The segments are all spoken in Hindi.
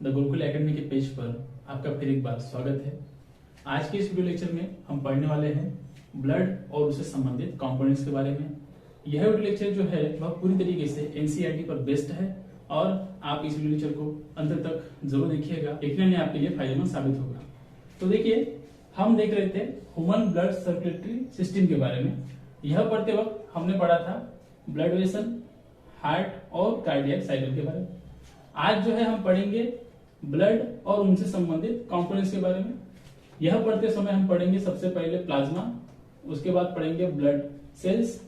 द गुरुकुल एकेडमी के पेज पर आपका फिर एक बार स्वागत है। आज के इस वीडियो लेक्चर में हम पढ़ने वाले हैं ब्लड और उससे संबंधित कंपोनेंट्स के बारे में। यह वीडियो लेक्चर जो है वह पूरी तरीके से एनसीईआरटी पर बेस्ड है और आप इस वीडियो लेक्चर को अंत तक जरूर देखिएगा, यकीनन आपके लिए फायदेमंद साबित होगा। तो देखिए, हम देख रहे थे ह्यूमन ब्लड सर्कुलेटरी सिस्टम के बारे में। यह पढ़ते वक्त हमने पढ़ा था ब्लड वेसल, हार्ट और कार्डियक साइकिल के बारे में। आज जो है हम पढ़ेंगे ब्लड और उनसे संबंधित कंपोनेंट्स के बारे में। यह पढ़ते समय हम पढ़ेंगे सबसे पहले प्लाज्मा, उसके बाद पढ़ेंगे ब्लड सेल्स,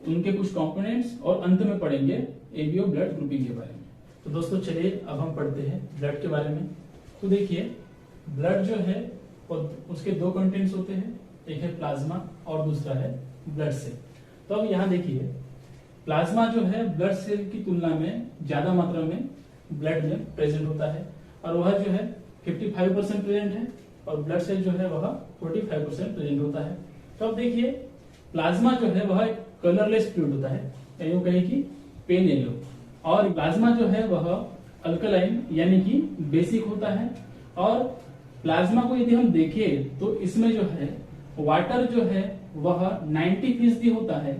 उनके कुछ कंपोनेंट्स और अंत में पढ़ेंगे एबीओ ब्लड ग्रुपिंग के बारे में। तो दोस्तों चलिए अब हम पढ़ते हैं ब्लड के बारे में। तो देखिए, ब्लड जो है उसके दो कंटेंट्स होते हैं, एक है प्लाज्मा और दूसरा है ब्लड सेल। तो अब यहाँ देखिए, प्लाज्मा जो है ब्लड सेल की तुलना में ज्यादा मात्रा में ब्लड में प्रेजेंट होता है और वह जो है 55% प्रेजेंट है और ब्लड सेल जो है वह 45% प्रेजेंट होता है। तो अब देखिए, प्लाज्मा जो है वह कलरलेस फ्लूइड होता है, या यूं कहें कि पेल येलो, और प्लाज्मा जो है वह अल्कलाइन यानी कि बेसिक होता है। और प्लाज्मा को यदि हम देखें तो इसमें जो है वाटर जो है वह 90% होता है,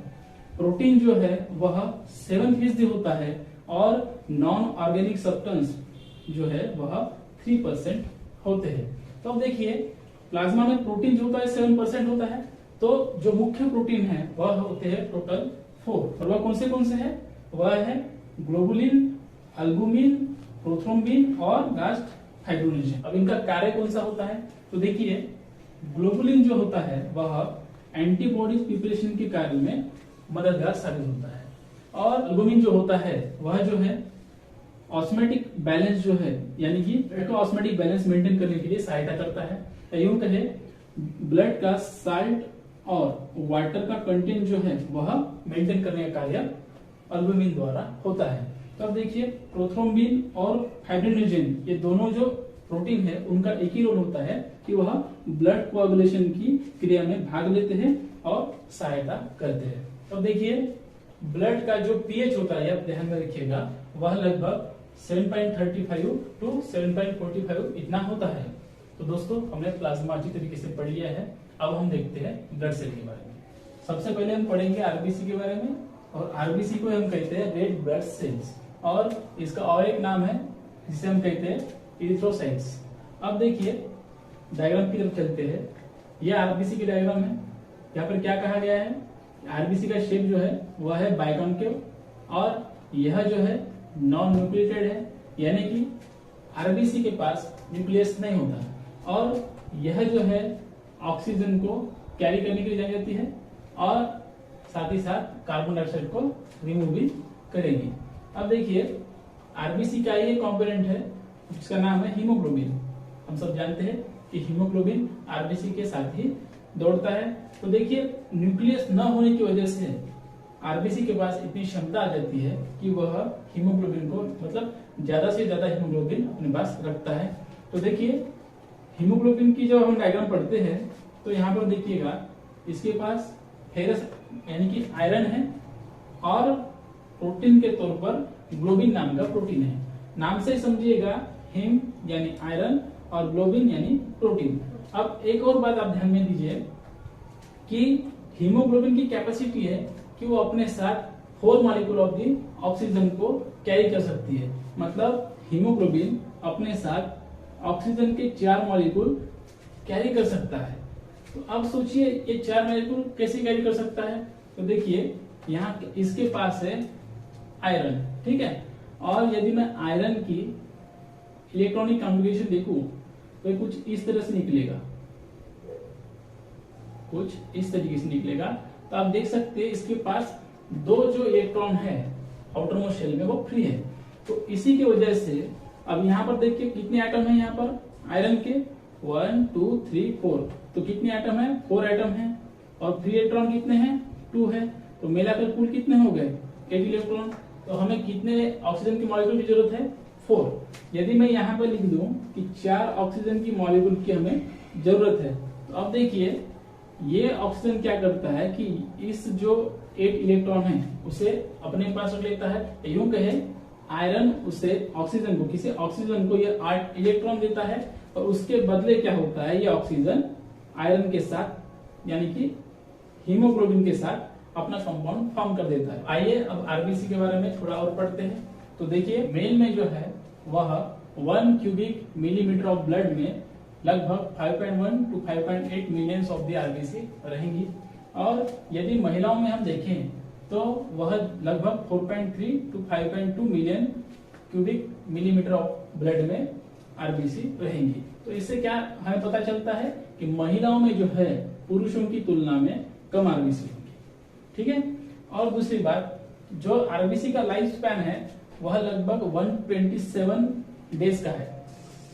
प्रोटीन जो है वह 7% होता है और नॉन ऑर्गेनिक सब्सटेंस जो है वह 3% होते हैं। तो अब देखिए, प्लाज्मा में प्रोटीन जो होता है 7% होता है, तो जो मुख्य प्रोटीन है वह होते हैं टोटल 4, और वह कौन से है? वह है ग्लोबुलिन, अल्बुमिन, प्रोथ्रोम्बिन और लास्ट फाइब्रोनेजेन। अब इनका कार्य कौन सा होता है? तो देखिए, ग्लोबुलिन जो होता है वह एंटीबॉडीज प्रिपरेशन के कार्य में मददगार साबित होता है, और अल्बुमिन जो होता है वह जो है ऑस्मेटिक बैलेंस जो है यानी कि ऑस्मेटिक बैलेंस मेंटेन करने के लिए सहायता करता है। यूं कहे, ब्लड का साल्ट और वाटर का कंटेंट जो है वह मेंटेन करने का कार्य अल्बुमिन द्वारा होता है। तो अब देखिए, प्रोथ्रोम्बिन और फाइब्रिनोजेन ये दोनों जो प्रोटीन है उनका एक ही रोल होता है कि वह ब्लड कोआगुलेशन की क्रिया में भाग लेते हैं और सहायता करते हैं। तो देखिए, ब्लड का जो पीएच होता है, आप ध्यान में रखिएगा, वह लगभग 7.35 टू 7.45 इतना होता है। तो दोस्तों, हमने प्लाज्मा अच्छी तरीके से पढ़ लिया है। अब हम देखते हैं ब्लड सेल के बारे में। सबसे पहले हम पढ़ेंगे आरबीसी के बारे में, और आरबीसी को हम कहते हैं रेड ब्लड सेल्स, और इसका और एक नाम है जिसे हम कहते हैं इरिथ्रोसाइट्स। अब देखिए, डायग्राम की तरफ चलते हैं। यह आरबीसी की डायग्राम है। यहाँ पर क्या कहा गया है? आरबीसी का शेप जो है वह है बाइकॉन्केव, और यह जो है नॉन न्यूक्लिएटेड है, यानी कि आरबीसी के पास न्यूक्लियस नहीं होता, और यह जो है ऑक्सीजन को कैरी करने के लिए जानी जाती है और साथ ही साथ कार्बन डाइऑक्साइड को रिमूव भी करेगी। अब देखिए, आरबीसी का ये कंपोनेंट है जिसका नाम है हीमोग्लोबिन। हम सब जानते हैं कि हीमोग्लोबिन आरबीसी के साथ ही दौड़ता है। तो देखिए, न्यूक्लियस न होने की वजह से आरबीसी के पास इतनी क्षमता आ जाती है कि वह हीमोग्लोबिन को, मतलब ज्यादा से ज्यादा हीमोग्लोबिन अपने पास रखता है। तो देखिए, हीमोग्लोबिन की जब हम डायग्राम पढ़ते हैं तो यहाँ पर देखिएगा, इसके पास फेरस यानी कि आयरन है, और प्रोटीन के तौर पर ग्लोबिन नाम का प्रोटीन है। नाम से समझिएगा, हीम यानी आयरन और ग्लोबिन यानी प्रोटीन। अब एक और बात आप ध्यान में दीजिए कि हीमोग्लोबिन की कैपेसिटी है कि वो अपने साथ 4 मॉलिक्यूल ऑफ दी ऑक्सीजन को कैरी कर सकती है। मतलब हीमोग्लोबिन अपने साथ ऑक्सीजन के 4 मॉलिक्यूल कैरी कर सकता है। तो अब सोचिए, ये 4 मॉलिक्यूल कैसे कैरी कर सकता है? तो देखिए, यहाँ इसके पास है आयरन, ठीक है, और यदि मैं आयरन की इलेक्ट्रॉनिक कॉन्फ़िगरेशन देखूं तो ये कुछ इस तरह से निकलेगा, कुछ इस तरीके से निकलेगा। तो आप देख सकते हैं इसके पास 2 जो इलेक्ट्रॉन है आउटरमोस्ट शेल में वो फ्री है। तो इसी की वजह से अब यहाँ पर देखिए कितने एटम है, यहाँ पर आयरन के 1 2 3 4, तो कितने एटम है? 4 एटम है, और फ्री इलेक्ट्रॉन कितने हैं? 2 है। तो मिलाकर कुल कितने हो गए? 8 इलेक्ट्रॉन। तो हमें कितने ऑक्सीजन की मॉलिक्यूल की जरूरत है? 4। यदि मैं यहाँ पर लिख दूं कि 4 ऑक्सीजन की मॉलिक्यूल की हमें जरूरत है, तो अब देखिए, ये ऑक्सीजन क्या करता है कि इस जो 8 इलेक्ट्रॉन है उसे अपने पास रख लेता है। यूं कहे, आयरन उसे ऑक्सीजन को, किसी ऑक्सीजन को ये 8 इलेक्ट्रॉन देता है और उसके बदले क्या होता है, ये ऑक्सीजन आयरन के साथ यानी कि हीमोग्लोबिन के साथ अपना कंपाउंड फॉर्म कर देता है। आइए अब आरबीसी के बारे में थोड़ा और पढ़ते हैं। तो देखिए मेल में जो है वह 1 क्यूबिक मिलीमीटर ऑफ ब्लड में लगभग 5.1 to 5.8 millions of the RBC रहेंगी, और यदि महिलाओं में हम देखें तो वह लगभग 4.3 to 5.2 million cubic millimetre of blood में आरबीसी रहेंगी। तो इससे क्या हमें पता चलता है कि महिलाओं में जो है पुरुषों की तुलना में कम आरबीसी होगी। ठीक है। और दूसरी बात, जो आरबीसी का लाइफ स्पैन है वह लगभग 127 डेज का है,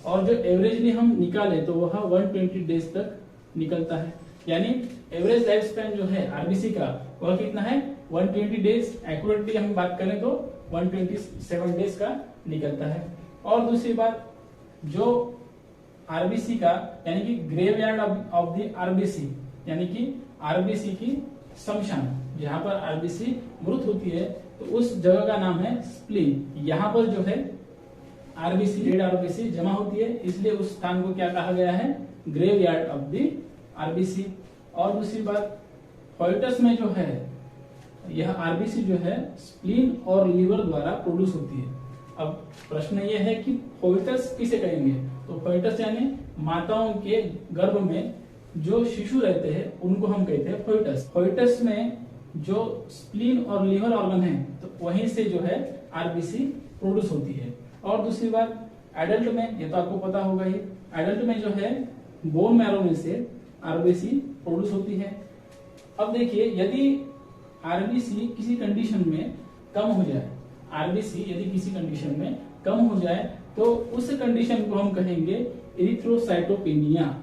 और जो एवरेजली हम निकाले तो वह 120 डेज तक निकलता है। यानी एवरेज लाइफ स्पैन जो है आरबीसी का वह कितना है, 120 डेज। एक्यूरेटली हम बात करें तो 127 डेज का निकलता है। और दूसरी बात, जो आरबीसी का यानी कि ग्रेवयार्ड ऑफ द आरबीसी, यानी कि आरबीसी की शमशान, जहां पर आरबीसी मृत होती है तो उस जगह का नाम है स्प्लीन। यहाँ पर जो है आरबीसी, डेड आरबीसी जमा होती है, इसलिए उस स्थान को क्या कहा गया है, ग्रेवयार्ड ऑफ द आरबीसी। और दूसरी बात, फोइटस में जो है यह आरबीसी जो है स्प्लीन और लीवर द्वारा प्रोड्यूस होती है। अब प्रश्न यह है कि फोइटस किसे कहेंगे, तो फोइटस यानी माताओं के गर्भ में जो शिशु रहते हैं उनको हम कहते हैं फोइटस। फोइटस में जो स्प्लीन और लीवर ऑर्गन है तो वहीं से जो है आरबीसी प्रोड्यूस होती है। और दूसरी बात, एडल्ट में, ये तो आपको पता होगा ही, एडल्ट में जो है बोन मैरो में से आरबीसी प्रोड्यूस होती है। अब देखिए यदि आरबीसी किसी कंडीशन में कम हो जाए, आरबीसी यदि किसी कंडीशन में कम हो जाए तो उस कंडीशन को हम कहेंगे इरिथ्रोसाइटोपेनिया।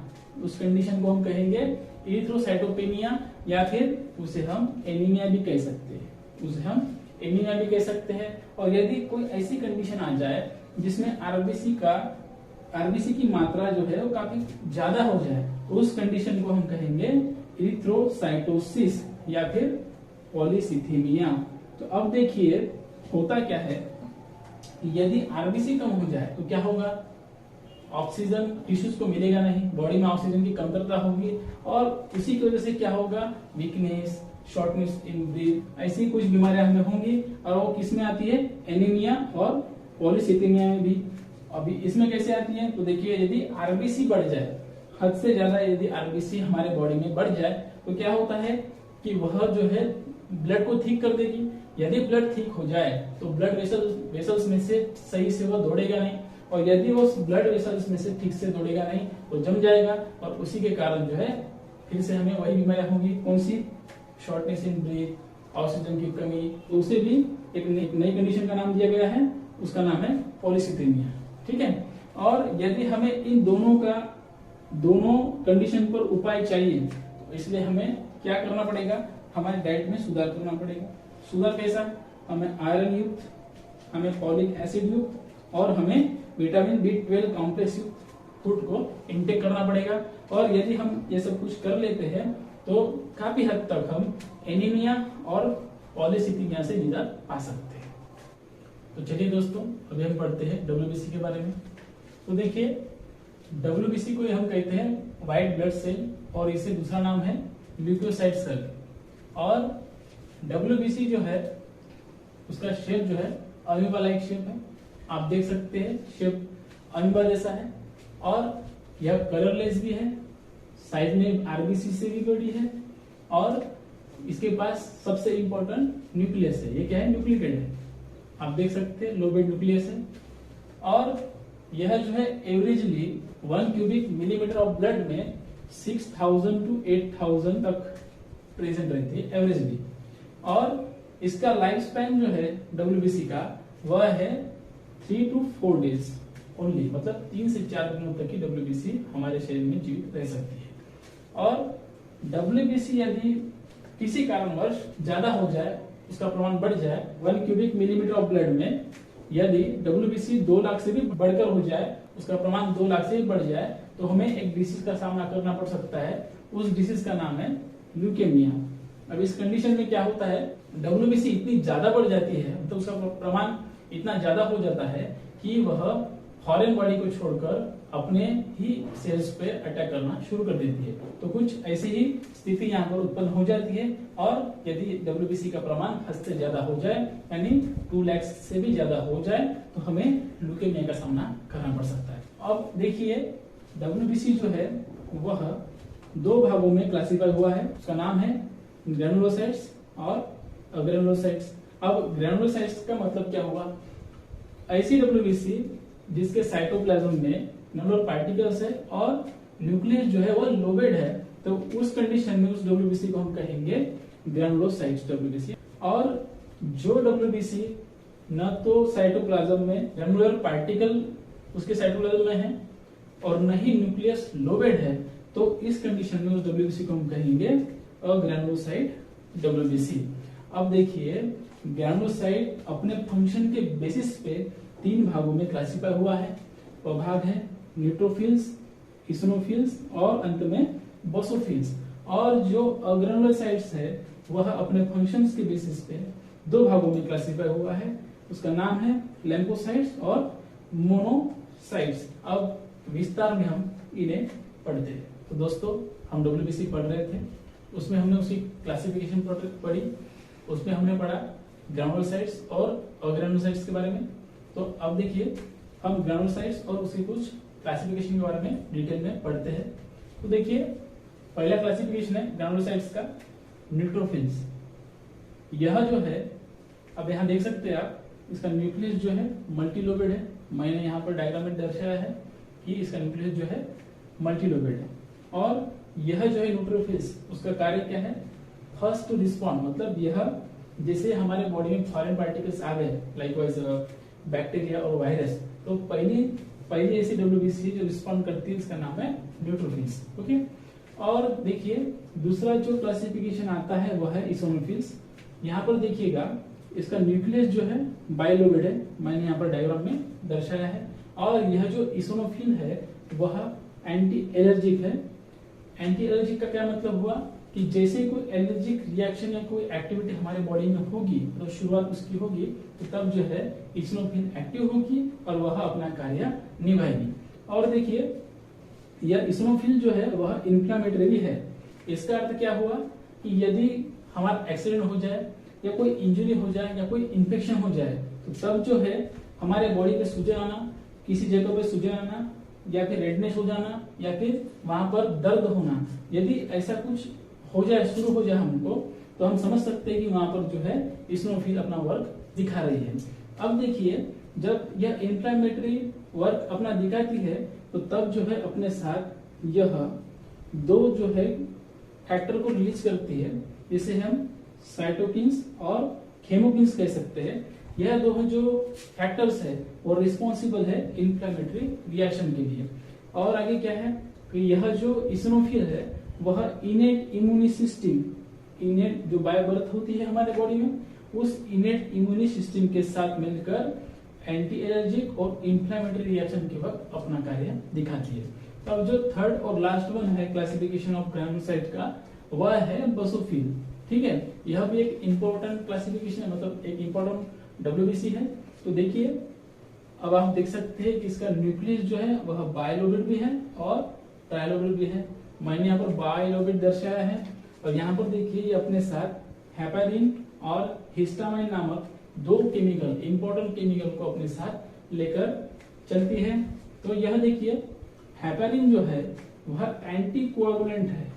उस कंडीशन को हम कहेंगे इरिथ्रोसाइटोपेनिया, या फिर उसे हम एनीमिया भी कह सकते हैं, उसे हम एनीमिया भी कह सकते हैं। और यदि कोई ऐसी कंडीशन आ जाए जिसमें आरबीसी की मात्रा जो है वो काफी ज्यादा हो जाए तो उस कंडीशन को हम कहेंगे इरिथ्रोसाइटोसिस या फिर पॉलीसिथीमिया। तो अब देखिए होता क्या है, यदि आरबीसी कम हो जाए तो क्या होगा, ऑक्सीजन टिश्यूज को मिलेगा नहीं, बॉडी में ऑक्सीजन की कमतरता होगी, और उसी की वजह से क्या होगा, वीकनेस, शॉर्टनेस इन ब्रीथ, ऐसी कुछ बीमारियां हमें होंगी। और वो किस में आती है, एनीमिया और पॉलीसिथीमिया में भी। अभी इसमें कैसे आती है, तो देखिए यदि आरबीसी बढ़ जाए, हद से ज्यादा यदि आरबीसी हमारे बॉडी में बढ़ जाए तो क्या होता है कि वह जो है ब्लड को ठीक कर देगी। यदि ब्लड ठीक हो जाए तो ब्लड वेसल्स में से सही से वह दौड़ेगा नहीं, और यदि वो ब्लड वेसल्स में से ठीक से दौड़ेगा नहीं तो जम जाएगा, और उसी के कारण जो है फिर से हमें वही बीमारियां होंगी। कौन सी, शॉर्टनेस इन ब्रीथ, ऑक्सीजन की कमी। तो उसे भी एक नई कंडीशन का नाम दिया गया है, उसका नाम है पॉलीसिथीमिया। ठीक है। और यदि हमें इन दोनों कंडीशन पर उपाय चाहिए तो इसलिए हमें क्या करना पड़ेगा, हमारे डाइट में सुधार करना पड़ेगा। सुधार कैसा, हमें आयरन युक्त, हमें फॉलिक एसिड युक्त और हमें विटामिन B12 कॉम्प्लेक्स युक्त फूड को इनटेक करना पड़ेगा। और यदि हम ये सब कुछ कर लेते हैं तो काफी हद तक हम एनीमिया और पॉलीसिथीमिया से निजात पा सकते हैं। तो चलिए दोस्तों, अभी हम पढ़ते हैं डब्ल्यूबीसी के बारे में। तो देखिए डब्ल्यूबीसी को हम कहते हैं व्हाइट ब्लड सेल, और इसे दूसरा नाम है ल्यूकोसाइट सेल। और डब्ल्यूबीसी जो है उसका शेप जो है अमीबा लाइक शेप है, आप देख सकते हैं शेप अमीबा जैसा है, और यह कलरलेस भी है, साइज में आरबीसी से भी बड़ी है, और इसके पास सबसे इंपॉर्टेंट न्यूक्लियस है। ये क्या है, न्यूक्लिकेट है, आप देख सकते हैं लोबेट न्यूक्लियस है। और यह जो है averagely 1 cubic millimetre of blood में 6000 to 8000 तक प्रेजेंट रहती है एवरेजली। और इसका लाइफ स्पैन जो है डब्ल्यूबीसी का वह है 3 to 4 डेज ओनली, मतलब 3 से 4 दिनों तक की डब्ल्यूबीसी हमारे शरीर में जीवित रह सकती है। और डब्ल्यूबीसी यदि किसी कारणवश ज्यादा हो जाए, उसका प्रमाण बढ़ जाए, 1 क्यूबिक मिलीमीटर ऑफ ब्लड में यदि डब्ल्यूबीसी 2 लाख से भी बढ़कर हो जाए, उसका प्रमाण 2 लाख से भी बढ़ जाए, तो हमें एक डिसीज का सामना करना पड़ सकता है। उस डिसीज का नाम है ल्यूकेमिया। अब इस कंडीशन में क्या होता है, डब्ल्यूबीसी इतनी ज्यादा बढ़ जाती है, तो उसका प्रमाण इतना ज्यादा हो जाता है कि वह फॉरेन बॉडी को छोड़कर अपने ही सेल्स पे अटैक करना शुरू कर देती है। तो कुछ ऐसी ही स्थिति यहाँ पर उत्पन्न हो जाती है, और यदि WBC का प्रमाण हद से ज्यादा हो जाए, यानी 2 लाख से भी ज्यादा हो जाए, तो हमें ल्यूकेमिया का सामना करना पड़ सकता है। अब देखिए WBC जो है वह 2 भागों में क्लासिफाई हुआ है। उसका नाम है ग्रैनुलोसाइट्स और अग्रैनुलोसाइट्स। अब ग्रैनुलोसाइट्स का मतलब क्या हुआ? ऐसी WBC जिसके साइटोप्लाज्म में नंबर ऑफ पार्टिकल्स है और न्यूक्लियस जो है वो लोबेड है, तो उस कंडीशन में उस WBC को हम कहेंगे ग्रैनुलोसाइट्स WBC। और जो WBC न तो साइटोप्लाज्म में ग्रैनुलर पार्टिकल उसके साइटोप्लाज्म में है और न ही न्यूक्लियस लोबेड है, तो इस कंडीशन में उस WBC को हम कहेंगे अग्रैनुलोसाइट WBC। अब देखिए ग्रैनुलोसाइट अपने फंक्शन के बेसिस पे 3 भागों में क्लासिफाई हुआ है। वह भाग है न्यूट्रोफिल्स, इसिनोफिल्स और अंत में बसोफिल्स। और जो अग्रैनुलोसाइट्स है वह अपने फंक्शंस के बेसिस पे 2 भागों में क्लासिफाई हुआ है। उसका नाम है लैम्फोसाइट्स और मोनोसाइट्स। अब विस्तार में हम इन्हें पढ़ते हैं। तो दोस्तों हम WBC पढ़ रहे थे, उसमें हमने उसकी क्लासिफिकेशन पढ़ी, उसमें हमने पढ़ा ग्रैनुलोसाइट्स और अग्रैनुलोसाइट्स के बारे में। तो अब देखिए हम ग्रैनुलोसाइट्स और उसकी कुछ क्लासिफिकेशन के बारे में डिटेल में पढ़ते हैं। तो देखिए पहला क्लासिफिकेशन है ग्रैनुलोसाइट्स का न्यूट्रोफिल्स। यह जो है, अब यहाँ देख सकते हैं आप, इसका न्यूक्लियस जो है मल्टीलोबेड है। मैंने यहाँ पर डायग्राम में दर्शाया है कि इसका न्यूक्लियस जो है मल्टीलोबेड है। और यह जो है न्यूट्रोफिल्स, उसका कार्य क्या है? फर्स्ट टू रिस्पॉन्ड, मतलब यह जैसे हमारे बॉडी में फॉरेन पार्टिकल्स आ गए, लाइकवाइज बैक्टीरिया और वायरस, तो पहली ऐसी WBC जो रिस्पॉन्ड करती है उसका नाम है न्यूट्रोफिल्स। ओके। और देखिए दूसरा जो क्लासिफिकेशन आता है वह है इसिनोफिल्स। यहाँ पर देखिएगा इसका न्यूक्लियस जो है बाइलोबेड है, मैंने यहाँ पर डायग्राम में दर्शाया है। और यह जो इसिनोफिल है वह एंटी एलर्जिक है। एंटी एलर्जिक का क्या मतलब हुआ कि जैसे कोई एलर्जिक रिएक्शन या कोई एक्टिविटी हमारे बॉडी में होगी, तो शुरुआत उसकी होगी, तो तब जो है इसिनोफिल एक्टिव होगी और वह अपना कार्य निभाएगी। और देखिए यह इसिनोफिल जो है वह इन्फ्लामेटरी भी है। इसका अर्थ क्या हुआ कि यदि हमारा एक्सीडेंट हो जाए या कोई इंजरी हो जाए या कोई इन्फेक्शन हो जाए, तो तब जो है हमारे बॉडी पे सूजन आना, किसी जगह पे सूजन आना या फिर रेडनेस हो जाना या फिर वहां पर दर्द होना, यदि ऐसा कुछ हो जाए, शुरू हो जाए हमको, तो हम समझ सकते हैं कि वहां पर जो है इसिनोफिल अपना वर्क दिखा रही है। अब देखिए जब यह इन्फ्लेमेटरी वर्क अपना दिखाती है, तो तब जो है अपने साथ यह 2 जो है फैक्टर को रिलीज करती है, जिसे हम साइटोकिन्स और केमोकिन्स कह सकते हैं। यह 2 जो फैक्टर्स है वो रिस्पॉन्सिबल है इन्फ्लेमेटरी रिएक्शन के लिए। और आगे क्या है कि यह जो इसिनोफिल है वह इनेट इम्यूनी सिस्टम, इनेट जो बाय बर्थ होती है हमारे बॉडी में, उस इनेट इम्यूनी सिस्टम के साथ मिलकर एंटी एलर्जिक और इन्फ्लेमेटरी रिएक्शन के वक्त अपना कार्य दिखाती है। अब जो थर्ड और लास्ट वन है क्लासिफिकेशन ऑफ ग्रैनुलोसाइट का, वह है बसोफिल। ठीक है, यह भी एक इंपॉर्टेंट क्लासिफिकेशन है, मतलब एक इंपॉर्टेंट WBC है। तो देखिए अब आप देख सकते हैं कि इसका न्यूक्लियस जो है वह बाइलोबेड भी है और ट्राइलोबेड भी है। मैंने यहाँ पर बाइलोबेड दर्शाया है। और यहाँ पर देखिए ये अपने साथ हेपेरिन और हिस्टामाइन नामक 2 केमिकल, इंपॉर्टेंट केमिकल को अपने साथ लेकर चलती है। तो यह देखिए हेपेरिन जो है वह एंटीकोआगुलेंट है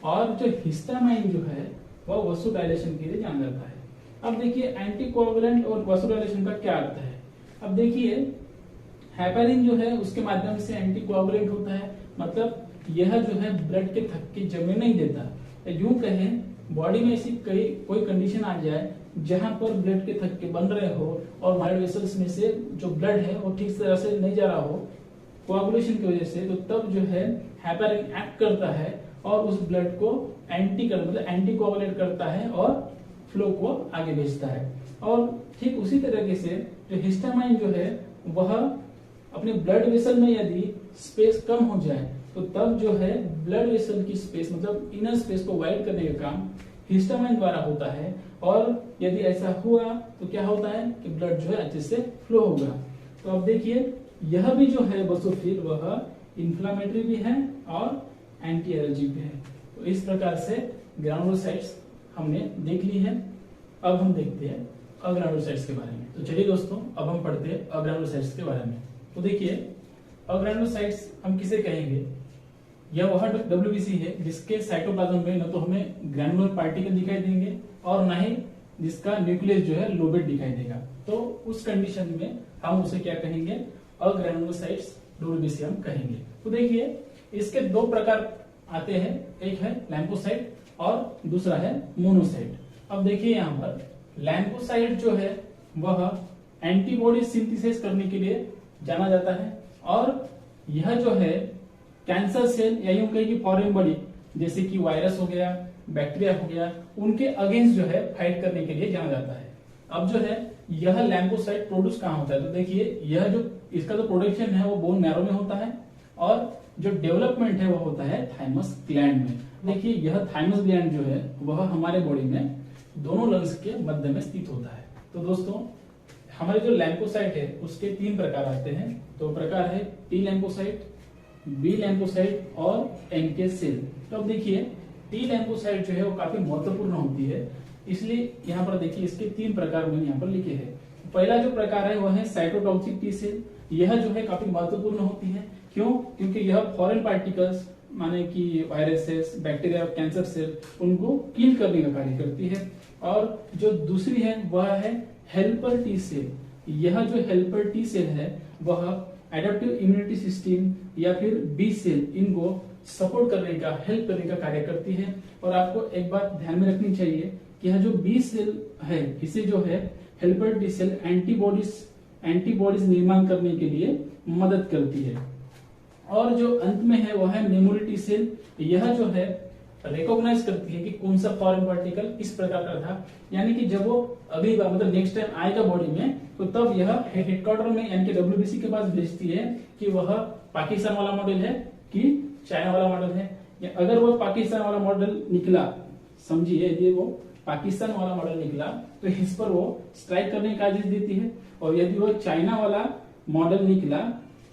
और जो हिस्टामाइन जो है वह वसोडाइलेशन के लिए जाना जाता है। अब देखिए एंटीकोआगुलेंट और वसोडाइलेशन का क्या अर्थ है। अब देखिए हेपेरिन जो है उसके माध्यम से एंटीकोआगुलेंट होता है, मतलब यह जो है ब्लड के थक्के जमने नहीं देता। यूं कहें बॉडी में ऐसी कोई कंडीशन आ जाए जहां पर ब्लड के थक्के बन रहे हो और ब्लड वेसल्स में से जो ब्लड है वो ठीक तरह से नहीं जा रहा हो कोआगुलेशन की वजह से, तो तब जो है हेपेरिन एक्ट करता है और उस ब्लड को मतलब एंटीकोआगुलेट करता है और फ्लो को आगे भेजता है। और ठीक उसी तरीके से जो हिस्टामाइन जो है वह अपने ब्लड वेसल में यदि स्पेस कम हो जाए, तो तब जो है ब्लड वेसल की स्पेस, मतलब इनर स्पेस को वाइड करने का काम हिस्टामाइन द्वारा होता है, और यदि ऐसा हुआ तो क्या होता है कि ब्लड जो है अच्छे से फ्लो होगा। तो अब देखिए यह भी जो है बसोफिल वह इन्फ्लामेटरी भी है और एंटी एलर्जिक भी है। तो इस प्रकार से ग्रानुलोसाइट्स हमने देख ली है। अब हम देखते हैं अग्रानुलोसाइट्स के बारे में। तो चलिए दोस्तों, अब हम पढ़ते हैं अग्रानुलोसाइट्स के बारे में। तो देखिए अग्रानुलोसाइट्स हम किसे कहेंगे, यह वह डब्ल्यूबीसी है जिसके साइटोप्लाज्म में न तो हमें ग्रैनुलर पार्टिकल दिखाई देंगे और न ही जिसका न्यूक्लियस जो है लोबेट दिखाई देगा। तो उस कंडीशन में हम उसे क्या कहेंगे, अग्रैनुलोसाइट्स डब्ल्यूबीसी हम कहेंगे। तो देखिए इसके दो प्रकार आते हैं, एक है लैम्फोसाइट और दूसरा है मोनोसाइट। अब देखिए यहाँ पर लैम्फोसाइट जो है वह एंटीबॉडी सिंथेसिस करने के लिए जाना जाता है, और यह जो है कैंसर सेल या यूं कहें कि फॉरेन बॉडी जैसे कि वायरस हो गया, बैक्टीरिया हो गया, उनके अगेंस्ट जो है फाइट करने के लिए जाना जाता है। अब जो है यह लैम्फोसाइट प्रोड्यूस कहाँ होता है, तो देखिए यह जो इसका जो प्रोडक्शन है वो बोन मैरो में होता है, और जो डेवलपमेंट है वो होता है थाइमस ग्लैंड में। देखिए यह थाइमस ग्लैंड जो है वह हमारे बॉडी में दोनों लंग्स के मध्य में स्थित होता है। तो दोस्तों हमारे जो लैम्फोसाइट है उसके तीन प्रकार आते हैं। तो प्रकार है टी लैम्फोसाइट, बी लैम्फोसाइट और एनके सेल। तो अब देखिए टी लैम्फोसाइट जो है वो काफी महत्वपूर्ण होती है, इसलिए यहाँ पर देखिए इसके तीन प्रकार मैंने यहाँ पर लिखे हैं। पहला जो प्रकार है वह है साइटोटॉक्सिक टी सेल। यह जो है काफी महत्वपूर्ण होती है, क्यों, क्योंकि यह फॉरेन पार्टिकल्स माने कि वायरसेस, बैक्टीरिया, कैंसर सेल उनको किल करने का कार्य करती है। और जो दूसरी है वह है हेल्पर टी सेल। यह जो हेल्पर टी सेल है वह एडेप्टिव इम्यूनिटी सिस्टम या फिर बी सेल इनको सपोर्ट करने का, हेल्प करने का कार्य करती है। और आपको एक बात ध्यान में रखनी चाहिए कि यह जो बी सेल है इसे जो है हेल्पर टी सेल एंटीबॉडीज निर्माण करने के लिए मदद करती है। और जो अंत में है वह है मेमोरी टी सेल। यह जो है रिकॉग्नाइज करती है कि कौन सा फॉरेन पार्टिकल इस प्रकार का था, यानी कि जब वो अगली बार मतलब नेक्स्ट टाइम आएगा बॉडी में तो तब यह हेडक्वार्टर में यानी कि डब्ल्यूबीसी के पास भेजती है कि वह पाकिस्तान वाला मॉडल है कि चाइना वाला मॉडल है। या अगर वो पाकिस्तान वाला मॉडल निकला, समझिए यदि वो पाकिस्तान वाला मॉडल निकला तो इस पर वो स्ट्राइक करने का आदेश देती है, और यदि वो चाइना वाला मॉडल निकला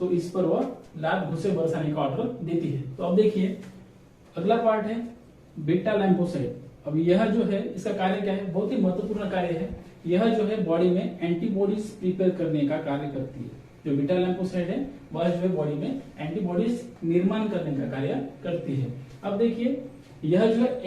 तो इस पर वो लात घुसे बरसाने का ऑर्डर देती है। तो अब देखिए अगला पार्ट है बीटा लैम्फोसाइट। अब यह जो है इसका कार्य क्या है, बहुत ही महत्वपूर्ण कार्य है। यह जो है बॉडी में एंटीबॉडीज प्रिपेयर करने का कार्य करती है। जो बीटा लैम्फोसाइट है वह जो है बॉडी में एंटीबॉडीज निर्माण करने का कार्य करती है। अब देखिए यह जो है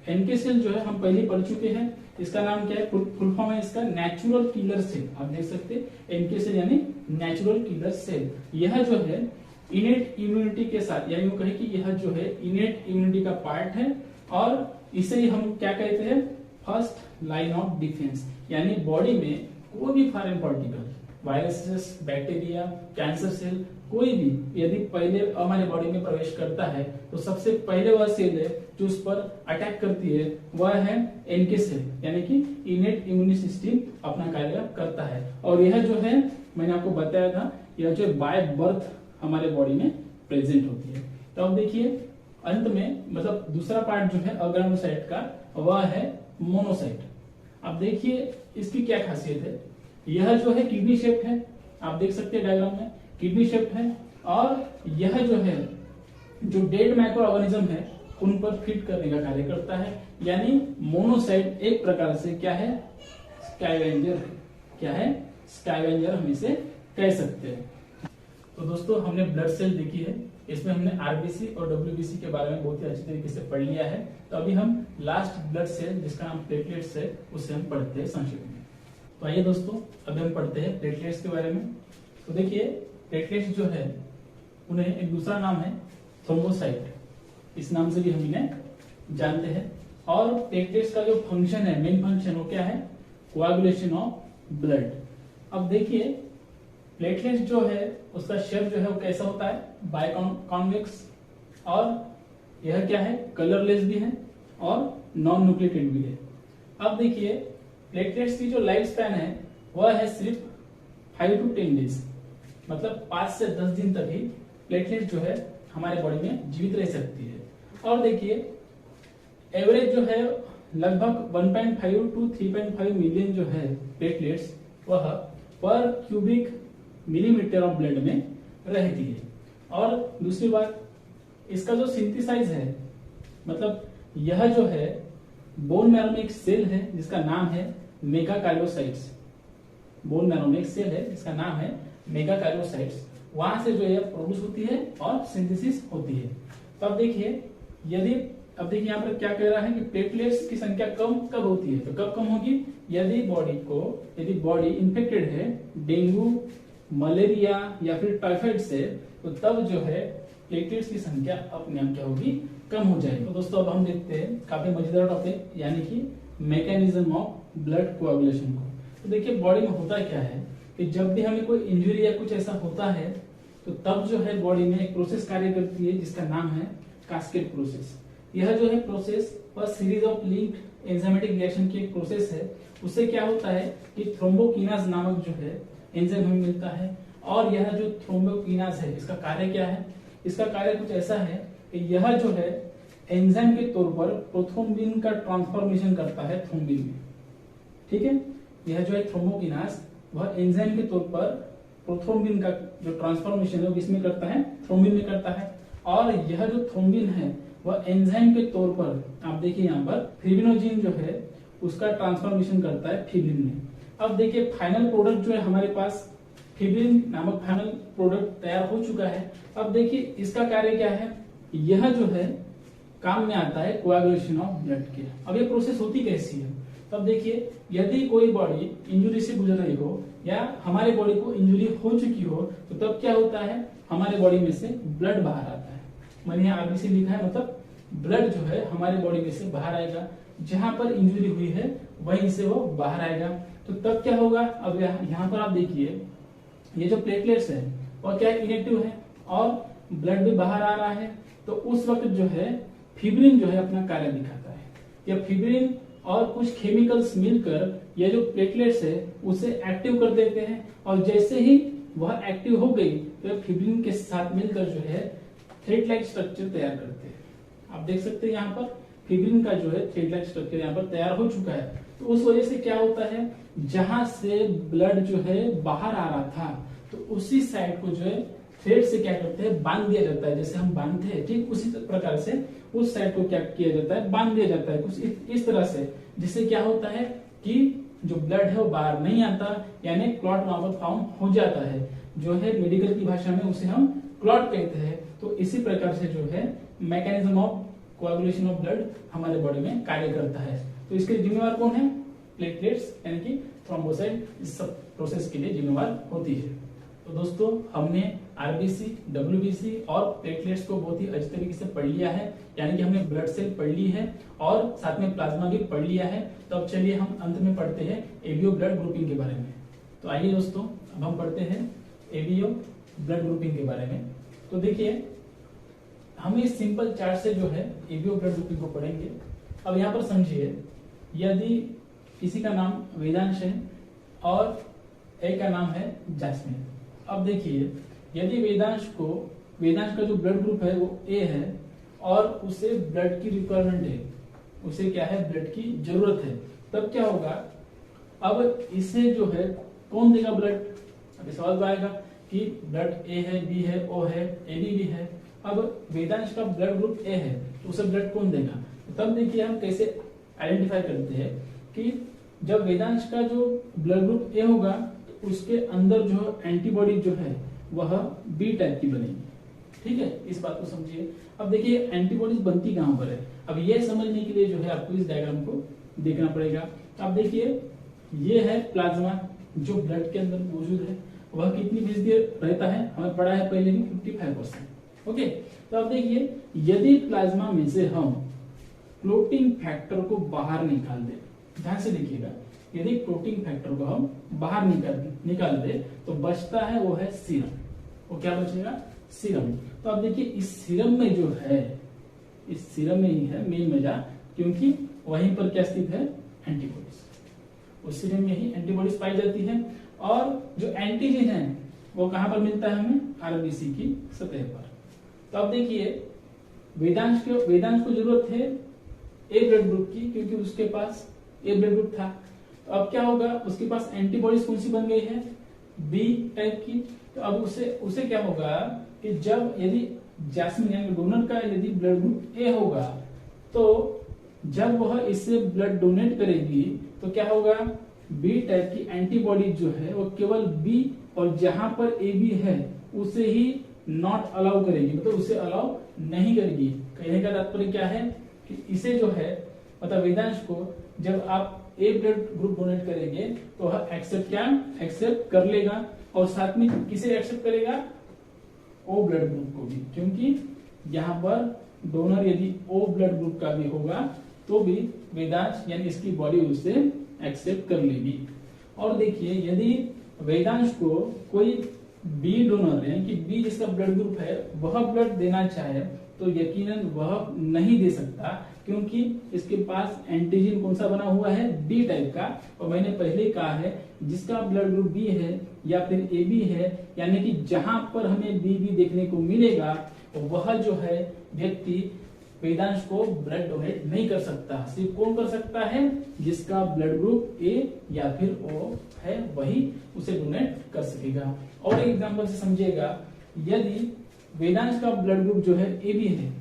एनके सेल जो है हम पहले पढ़ चुके हैं। इसका नाम क्या है, फुल फॉर्म है इसका नेचुरल किलर सेल। आप देख सकते हैं एनके सेल यानी नेचुरल किलर सेल। यह जो है इनेट इम्यूनिटी के साथ, या यूं कहे कि यह जो है इनेट इम्यूनिटी का पार्ट है, और इसे ही हम क्या कहते हैं, फर्स्ट लाइन ऑफ डिफेंस। यानी बॉडी में कोई भी foreign particle, viruses, bacteria, cancer cell, कोई भी यदि पहले हमारे बॉडी में प्रवेश करता है तो सबसे पहले वह सेल है जो उस पर अटैक करती है वह है एनके सेल, यानी कि इनेट इम्यूनी सिस्टम अपना कार्य करता है। और यह जो है मैंने आपको बताया था, यह जो बाय बर्थ हमारे बॉडी में प्रेजेंट होती है। तो अब देखिए अंत में मतलब दूसरा पार्ट जो है अग्रानुसाइट का वह है मोनोसाइट। अब देखिए इसकी क्या खासियत है, यह जो है किडनी शेप्ड है, आप देख सकते हैं डायग्राम में किडनी शेप्ड है, और यह जो है जो डेड माइक्रो ऑर्गेनिज्म है उन पर फिट करने का कार्य करता है। यानी मोनोसाइट एक प्रकार से क्या है, स्कैवेंजर है। क्या है, स्कैवेंजर हम इसे कह सकते हैं। तो दोस्तों हमने ब्लड सेल देखी है, इसमें हमने आरबीसी और डब्ल्यूबीसी के बारे में बहुत ही अच्छी तरीके से पढ़ लिया है। तो अभी हम लास्ट ब्लड सेल जिसका नाम प्लेटलेट्स है उसे हम पढ़ते हैं संक्षेप में। तो आइए दोस्तों अभी हम पढ़ते हैं प्लेटलेट्स के बारे में। तो देखिए प्लेटलेट्स जो है उन्हें एक दूसरा नाम है थ्रोम्बोसाइट, इस नाम से भी हम इन्हें जानते हैं। और प्लेटलेट्स का जो फंक्शन है, मेन फंक्शन वो क्या है, कोआगुलेशन ऑफ ब्लड। अब देखिए प्लेटलेट्स जो है उसका शेप जो है वो कैसा होता है, बाइकॉन्वेक्स, और यह क्या है, कलरलेस भी है और नॉन न्यूक्लिएटेड भी है। अब देखिए प्लेटलेट्स की जो लाइफ स्पैन है वह है सिर्फ 5 to 10 डेज, मतलब 5 से 10 दिन तक ही प्लेटलेट जो है हमारे बॉडी में जीवित रह सकती है। और देखिए एवरेज जो है लगभग 1.5 to 3.5 मिलियन जो है प्लेटलेट्स वह पर क्यूबिक मिलीमीटर ऑफ ब्लड में रहती है। और दूसरी बात, इसका जो सिंथेसाइज है, मतलब यह जो है बोन मैरो में एक सेल है जिसका नाम है मेगाकार्योसाइट्स। बोन मैरो में एक सेल है जिसका नाम है मेगाकार्योसाइट्स, वहां से जो है प्रोड्यूस होती है और सिंथेसिस होती है। तो अब देखिए, अब देखिए यहाँ पर क्या कह रहा है कि प्लेटलेट्स की संख्या कम कब होती है, तो कब कम होगी, यदि बॉडी इन्फेक्टेड है डेंगू, मलेरिया या फिर टाइफाइड से, तो तब जो है प्लेटलेट्स की संख्या अपने आप क्या होगी, कम हो जाएगी। तो दोस्तों अब हम देखते हैं काफी मजेदार टॉपिक, यानी कि मैकेनिज्म ऑफ ब्लड कोआगुलेशन को। तो देखिए बॉडी में होता क्या है कि जब भी हमें कोई इंजरी या कुछ ऐसा होता है तो तब जो है बॉडी में एक प्रोसेस कार्य करती है जिसका नाम है कास्केड प्रोसेस। यह जो है प्रोसेस वह series of linked enzymatic reaction की एक प्रोसेस है। उससे क्या होता है कि थ्रोम्बोकिनाज नामक जो है एंजाइम हमें मिलता है, और यह जो थ्रोम्बोकिनाज है इसका कार्य क्या है, इसका कार्य कुछ ऐसा है कि यह जो है एंजाइम के तौर पर प्रोथ्रोम्बिन का ट्रांसफॉर्मेशन करता है थ्रोम्बिन में। ठीक है, यह जो है थ्रोम्बोकिनाज वह एंजाइम के तौर पर प्रोथ्रोम्बिन का जो ट्रांसफॉर्मेशन है वो किसमें करता है, थ्रोम्बिन में करता है। और यह जो थ्रोम्बिन है वह एंजाइम के तौर पर, आप देखिए यहाँ पर फिब्रिनोजिन जो है उसका ट्रांसफॉर्मेशन करता है फिब्रिन में। अब देखिए फाइनल प्रोडक्ट जो है हमारे पास फिब्रिन नामक फाइनल प्रोडक्ट तैयार हो चुका है। अब देखिए इसका कार्य क्या है, यह जो है काम में आता है कोआगुलेशन ऑफ ब्लड के। अब ये प्रोसेस होती कैसी है, तब देखिए यदि कोई बॉडी इंजुरी से गुजर रही हो या हमारे बॉडी को इंजुरी हो चुकी हो तो तब क्या होता है, हमारे बॉडी में से ब्लड बाहर आता है। मैंने यहाँ आरबीसी लिखा है, मतलब ब्लड जो है हमारे बॉडी में से बाहर आएगा, जहां पर इंजुरी हुई है वहीं से वो बाहर आएगा। तो तब क्या होगा, अब यहाँ पर आप देखिए ये जो प्लेटलेट्स है वो क्या इनएक्टिव है और ब्लड भी बाहर आ रहा है। तो उस वक्त जो है फिब्रिन जो है अपना कार्य दिखाता है। यह फिब्रिन और कुछ केमिकल्स मिलकर ये जो प्लेटलेट्स है उसे एक्टिव कर देते हैं, और जैसे ही वह एक्टिव हो गई तो फिब्रिन के साथ मिलकर जो है थ्रेड लाइक स्ट्रक्चर तैयार करते हैं। आप देख सकते हैं यहाँ पर फिब्रिन का जो है थ्रेड लाइक स्ट्रक्चर यहाँ पर तैयार हो चुका है। तो उस वजह से क्या होता है, जहां से ब्लड जो है बाहर आ रहा था तो उसी साइड को जो है थ्रेड से क्या करते हैं, बांध दिया जाता है। जैसे हम बांधते हैं ठीक उसी प्रकार से उस साइड को क्या किया जाता है, बांध दिया जाता है कुछ इस तरह से, जिससे क्या होता है कि जो ब्लड है वो बाहर नहीं आता, यानी क्लॉट वहां पर फॉर्म हो जाता है, जो है मेडिकल की भाषा में उसे हम क्लॉट कहते हैं। तो इसी प्रकार से जो है mechanism of coagulation of blood हमारे बॉडी में कार्य करता है। तो इसके जिम्मेवार कौन है, प्लेटलेट्स यानी कि थ्रोम्बोसाइट इस सब प्रोसेस के लिए जिम्मेवार होती है। तो दोस्तों हमने आरबीसी, डब्ल्यूबीसी और प्लेटलेट्स को बहुत ही अच्छी तरीके से पढ़ लिया है, यानी कि हमने ब्लड सेल पढ़ ली है और साथ में प्लाज्मा भी पढ़ लिया है। तो अब चलिए हम अंत में पढ़ते हैं एबीओ ब्लड ग्रुपिंग के बारे में। तो आइए दोस्तों अब हम पढ़ते हैं एबीओ ब्लड ग्रुपिंग के बारे में। तो देखिए हम इस सिंपल चार्ट से जो है एबीओ ब्लड ग्रुपिंग को पढ़ेंगे। अब यहाँ पर समझिए, यदि किसी का नाम वेदांश है और एक का नाम है जैस्मिन। अब देखिए यदि वेदांश का जो ब्लड ग्रुप है वो ए है और उसे ब्लड की रिक्वायरमेंट है, उसे क्या है, ब्लड की जरूरत है, तब क्या होगा, अब इसे जो है कौन देगा ब्लड। अभी सवाल आएगा कि ब्लड ए है, बी है, ओ है, एबी भी है। अब वेदांश का ब्लड ग्रुप ए है तो उसे ब्लड कौन देगा। तो तब देखिए हम कैसे आइडेंटिफाई करते हैं कि जब वेदांश का जो ब्लड ग्रुप ए होगा तो उसके अंदर जो एंटीबॉडी जो है वह बी टाइप की बनेगी। ठीक है, इस बात को समझिए। अब देखिए एंटीबॉडीज बनती कहां पर है, अब ये समझने के लिए जो है आपको इस डायग्राम को देखना पड़ेगा। अब देखिए ये है प्लाज्मा जो ब्लड के अंदर मौजूद है, वह कितनी फीसदी रहता है, हमें पढ़ा है पहले ही 55%। ओके, तो अब देखिए यदि प्लाज्मा में से हम क्लोटिंग फैक्टर को बाहर निकाल दे, ध्यान से देखिएगा, यदि क्लोटिंग फैक्टर को हम बाहर निकाल दे तो बचता है वो है सीरम। वो क्या बचेगा, सीरम। तो अब देखिए इस सीरम में जो है, इस सीरम में ही है मेन मजा, क्योंकि वहीं पर क्या स्थित है, एंटीबॉडीज। उस सीरम में ही एंटीबॉडीज पाई जाती है और जो एंटीजन है वो कहां पर मिलता है हमें, आरबीसी की सतह पर। तो अब देखिए वेदांश को जरूरत है ए ब्लड ग्रुप की, क्योंकि उसके पास ए ब्लड ग्रुप था। तो अब क्या होगा, उसके पास एंटीबॉडीज कौन सी बन गई है, बी टाइप की। तो अब उसे क्या होगा कि जब यदि जैस्मिन यानी डोनर का यदि ब्लड ग्रुप ए होगा, तो जब वह इससे ब्लड डोनेट करेगी तो क्या होगा, बी टाइप की एंटीबॉडी जो है वो केवल बी और जहां पर ए बी है उसे ही नॉट अलाउ करेगी, मतलब उसे अलाउ नहीं करेगी। कहने का तात्पर्य क्या है कि इसे जो है मतलब वेदांश को जब आप ए ब्लड ग्रुप डोनेट करेंगे तो वह एक्सेप्ट कर लेगा, और साथ में किसे एक्सेप्ट करेगा, ओ ब्लड ग्रुप को भी, क्योंकि यहाँ पर डोनर यदि ओ ब्लड ग्रुप का भी होगा तो भी वेदांश यानी इसकी बॉडी उसे एक्सेप्ट कर लेगी। और देखिए यदि वेदांश को कोई बी डोनर यानी कि बी जिसका ब्लड ग्रुप है वह ब्लड देना चाहे तो यकीनन वह नहीं दे सकता, क्योंकि इसके पास एंटीजन कौन सा बना हुआ है, बी टाइप का। और मैंने पहले कहा है जिसका ब्लड ग्रुप बी है या फिर ए बी है, यानी कि जहां पर हमें बी बी देखने को मिलेगा वह जो है व्यक्ति वेदांश को ब्लड डोनेट नहीं कर सकता। सिर्फ कौन कर सकता है, जिसका ब्लड ग्रुप ए या फिर ओ है वही उसे डोनेट कर सकेगा। और एक एग्जांपल से समझिएगा, यदि वेदांश का ब्लड ग्रुप जो है ए बी है,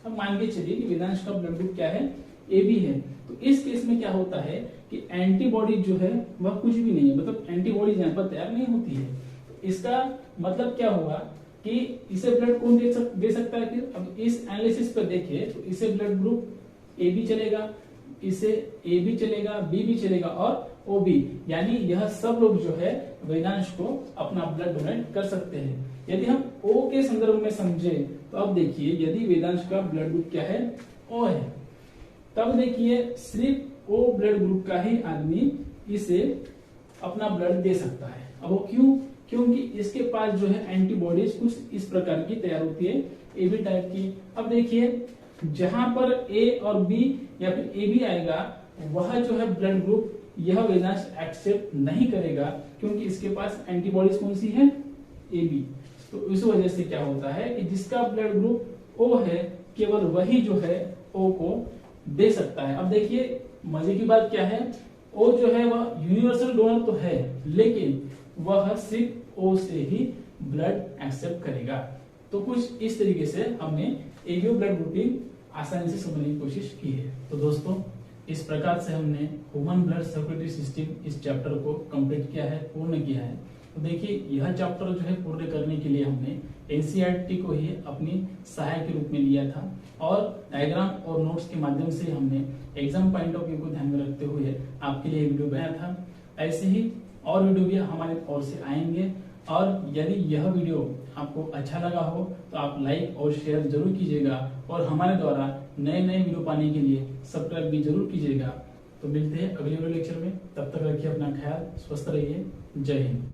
अब मान के चलिए कि वेदांश का ब्लड ग्रुप क्या है, ए बी है, तो इस केस में क्या होता है कि एंटीबॉडी जो है वह कुछ भी नहीं है, मतलब एंटीबॉडी यहाँ पर तैयार नहीं होती है। तो इसका मतलब क्या हुआ कि इसे ब्लड कौन दे सकता है। फिर अब इस एनालिसिस पर देखिए तो इसे ब्लड ग्रुप ए बी चलेगा, इसे ए बी चलेगा, बी भी चलेगा और ओ बी, यानी यह सब लोग जो है वेदांश को अपना ब्लड डोनेट कर सकते हैं। यदि हम ओ के संदर्भ में समझे तो अब देखिए यदि वेदांश का ब्लड ग्रुप क्या है, ओ है, तब देखिए सिर्फ ओ ब्लड ग्रुप का ही आदमी इसे अपना ब्लड दे सकता है। अब वो क्यों, क्योंकि इसके पास जो है एंटीबॉडीज कुछ इस प्रकार की तैयार होती है, ए बी टाइप की। अब देखिए जहां पर ए और बी या फिर ए बी आएगा वह जो है ब्लड ग्रुप यह वेदांश एक्सेप्ट नहीं करेगा, क्योंकि इसके पास एंटीबॉडीज कौन सी है, ए बी। तो इस वजह से क्या होता है कि जिसका ब्लड ग्रुप ओ है केवल वही जो है ओ को दे सकता है। अब देखिए मजे की बात क्या है, ओ जो है वह यूनिवर्सल डोनर तो है, लेकिन वह सिर्फ ओ से ही ब्लड एक्सेप्ट करेगा। तो कुछ इस तरीके से हमने एबीओ ब्लड ग्रुपिंग आसानी से समझने की कोशिश की है। तो दोस्तों इस प्रकार से हमने ह्यूमन ब्लड सर्कुलेटरी सिस्टम इस चैप्टर को कंप्लीट किया है, पूर्ण किया है। तो देखिए यह चैप्टर जो है पूर्ण करने के लिए हमने एनसीईआरटी को ही अपनी सहायक के रूप में लिया था, और डायग्राम और नोट्स के माध्यम से हमने एग्जाम पॉइंट ऑफ व्यू को ध्यान में रखते हुए आपके लिए वीडियो बनाया था। ऐसे ही और वीडियो भी हमारे ओर से आएंगे, और यदि यह वीडियो आपको अच्छा लगा हो तो आप लाइक और शेयर जरूर कीजिएगा, और हमारे द्वारा नए नए वीडियो पाने के लिए सब्सक्राइब भी जरूर कीजिएगा। तो मिलते हैं अगले वीडियो लेक्चर में, तब तक रखिए अपना ख्याल, स्वस्थ रहिए, जय हिंद।